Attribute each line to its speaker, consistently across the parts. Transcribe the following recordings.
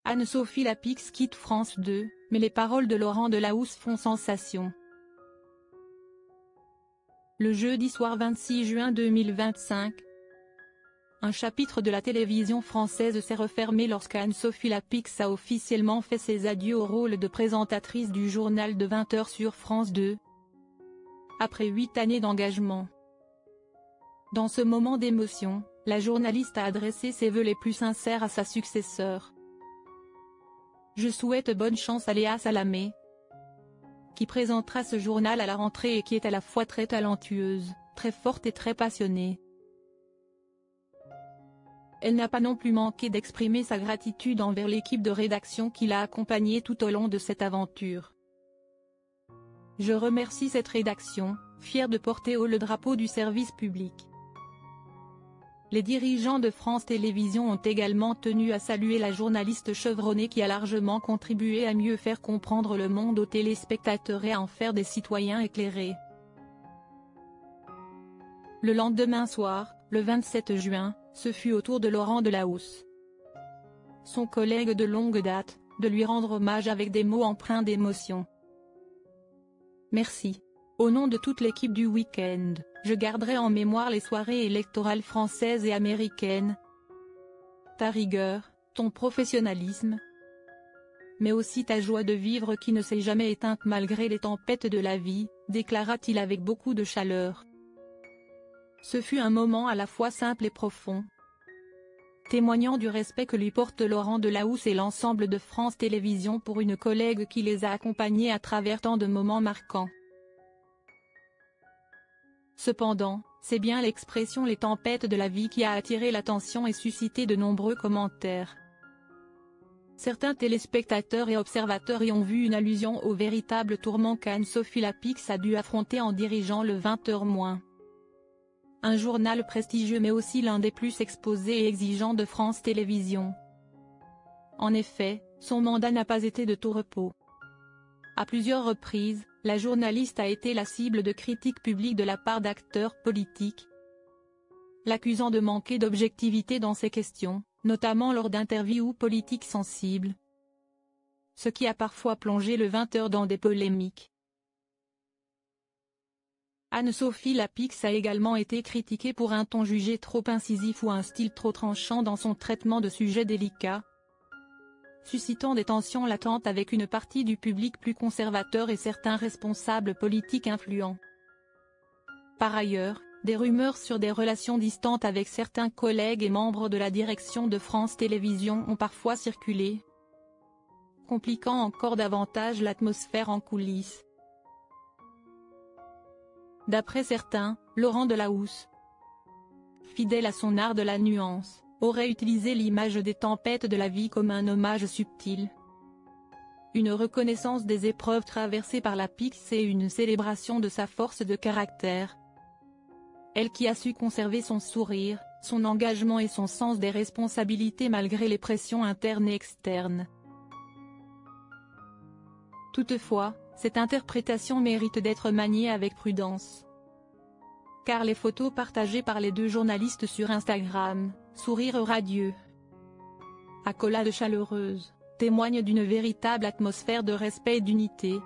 Speaker 1: Anne-Sophie Lapix quitte France 2, mais les paroles de Laurent Delahousse font sensation. Le jeudi soir 26 juin 2025, un chapitre de la télévision française s'est refermé lorsqu'Anne-Sophie Lapix a officiellement fait ses adieux au rôle de présentatrice du journal de 20h sur France 2. Après 8 années d'engagement. Dans ce moment d'émotion, la journaliste a adressé ses vœux les plus sincères à sa successeur. Je souhaite bonne chance à Léa Salamé, qui présentera ce journal à la rentrée et qui est à la fois très talentueuse, très forte et très passionnée. Elle n'a pas non plus manqué d'exprimer sa gratitude envers l'équipe de rédaction qui l'a accompagnée tout au long de cette aventure. Je remercie cette rédaction, fière de porter haut le drapeau du service public. Les dirigeants de France Télévisions ont également tenu à saluer la journaliste chevronnée qui a largement contribué à mieux faire comprendre le monde aux téléspectateurs et à en faire des citoyens éclairés. Le lendemain soir, le 27 juin, ce fut au tour de Laurent Delahousse, son collègue de longue date, de lui rendre hommage avec des mots empreints d'émotion. Merci. Au nom de toute l'équipe du week-end, je garderai en mémoire les soirées électorales françaises et américaines. Ta rigueur, ton professionnalisme, mais aussi ta joie de vivre qui ne s'est jamais éteinte malgré les tempêtes de la vie, déclara-t-il avec beaucoup de chaleur. Ce fut un moment à la fois simple et profond, témoignant du respect que lui porte Laurent Delahousse et l'ensemble de France Télévisions pour une collègue qui les a accompagnés à travers tant de moments marquants. Cependant, c'est bien l'expression « les tempêtes de la vie » qui a attiré l'attention et suscité de nombreux commentaires. Certains téléspectateurs et observateurs y ont vu une allusion au véritable tourment qu'Anne-Sophie Lapix a dû affronter en dirigeant le 20h-. Un journal prestigieux mais aussi l'un des plus exposés et exigeants de France Télévisions. En effet, son mandat n'a pas été de tout repos. À plusieurs reprises, la journaliste a été la cible de critiques publiques de la part d'acteurs politiques, l'accusant de manquer d'objectivité dans ses questions, notamment lors d'interviews politiques sensibles, ce qui a parfois plongé le 20h dans des polémiques. Anne-Sophie Lapix a également été critiquée pour un ton jugé trop incisif ou un style trop tranchant dans son traitement de sujets délicats, suscitant des tensions latentes avec une partie du public plus conservateur et certains responsables politiques influents. Par ailleurs, des rumeurs sur des relations distantes avec certains collègues et membres de la direction de France Télévisions ont parfois circulé, compliquant encore davantage l'atmosphère en coulisses. D'après certains, Laurent Delahousse, fidèle à son art de la nuance, aurait utilisé l'image des tempêtes de la vie comme un hommage subtil, une reconnaissance des épreuves traversées par Lapix et une célébration de sa force de caractère. Elle qui a su conserver son sourire, son engagement et son sens des responsabilités malgré les pressions internes et externes. Toutefois, cette interprétation mérite d'être maniée avec prudence. Car les photos partagées par les deux journalistes sur Instagram, sourire radieux, accolades chaleureuses, témoignent d'une véritable atmosphère de respect et d'unité,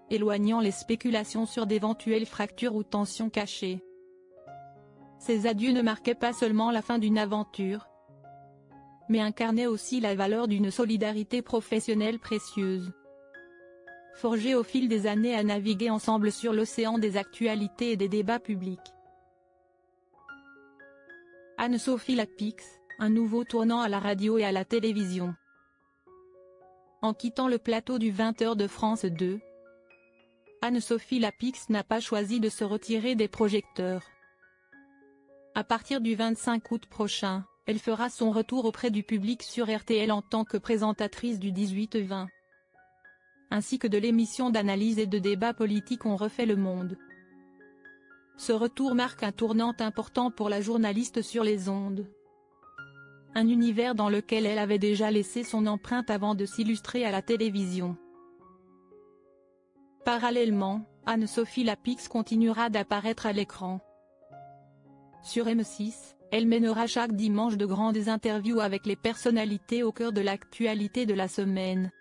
Speaker 1: éloignant les spéculations sur d'éventuelles fractures ou tensions cachées. Ces adieux ne marquaient pas seulement la fin d'une aventure, mais incarnaient aussi la valeur d'une solidarité professionnelle précieuse, forgée au fil des années à naviguer ensemble sur l'océan des actualités et des débats publics. Anne-Sophie Lapix, un nouveau tournant à la radio et à la télévision. En quittant le plateau du 20h de France 2, Anne-Sophie Lapix n'a pas choisi de se retirer des projecteurs. À partir du 25 août prochain, elle fera son retour auprès du public sur RTL en tant que présentatrice du 18-20. Ainsi que de l'émission d'analyse et de débat politique On refait le monde. Ce retour marque un tournant important pour la journaliste sur les ondes. Un univers dans lequel elle avait déjà laissé son empreinte avant de s'illustrer à la télévision. Parallèlement, Anne-Sophie Lapix continuera d'apparaître à l'écran. Sur M6, Elle mènera chaque dimanche de grandes interviews avec les personnalités au cœur de l'actualité de la semaine.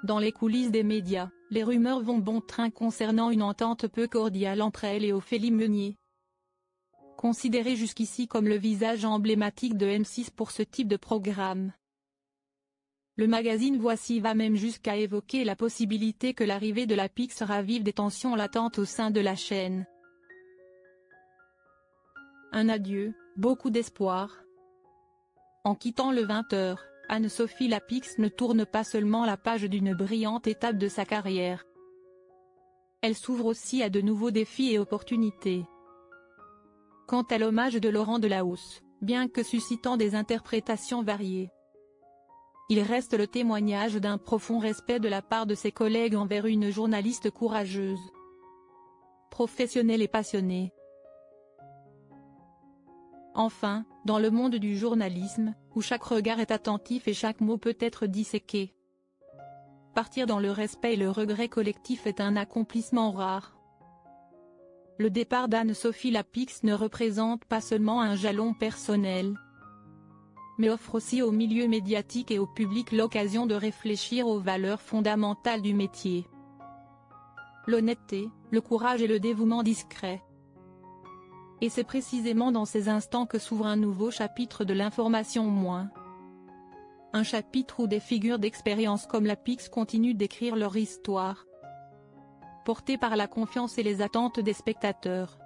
Speaker 1: Dans les coulisses des médias, les rumeurs vont bon train concernant une entente peu cordiale entre elle et Ophélie Meunier. Considérée jusqu'ici comme le visage emblématique de M6 pour ce type de programme. Le magazine Voici va même jusqu'à évoquer la possibilité que l'arrivée de la Pix ravive des tensions latentes au sein de la chaîne. Un adieu, beaucoup d'espoir. En quittant le 20h, Anne-Sophie Lapix ne tourne pas seulement la page d'une brillante étape de sa carrière. Elle s'ouvre aussi à de nouveaux défis et opportunités. Quant à l'hommage de Laurent Delahousse, bien que suscitant des interprétations variées, il reste le témoignage d'un profond respect de la part de ses collègues envers une journaliste courageuse, professionnelle et passionnée. Enfin, dans le monde du journalisme, où chaque regard est attentif et chaque mot peut être disséqué, partir dans le respect et le regret collectif est un accomplissement rare. Le départ d'Anne-Sophie Lapix ne représente pas seulement un jalon personnel, mais offre aussi au milieu médiatique et au public l'occasion de réfléchir aux valeurs fondamentales du métier. L'honnêteté, le courage et le dévouement discret. Et c'est précisément dans ces instants que s'ouvre un nouveau chapitre de l'information. Un chapitre où des figures d'expérience comme Lapix continuent d'écrire leur histoire, portée par la confiance et les attentes des spectateurs.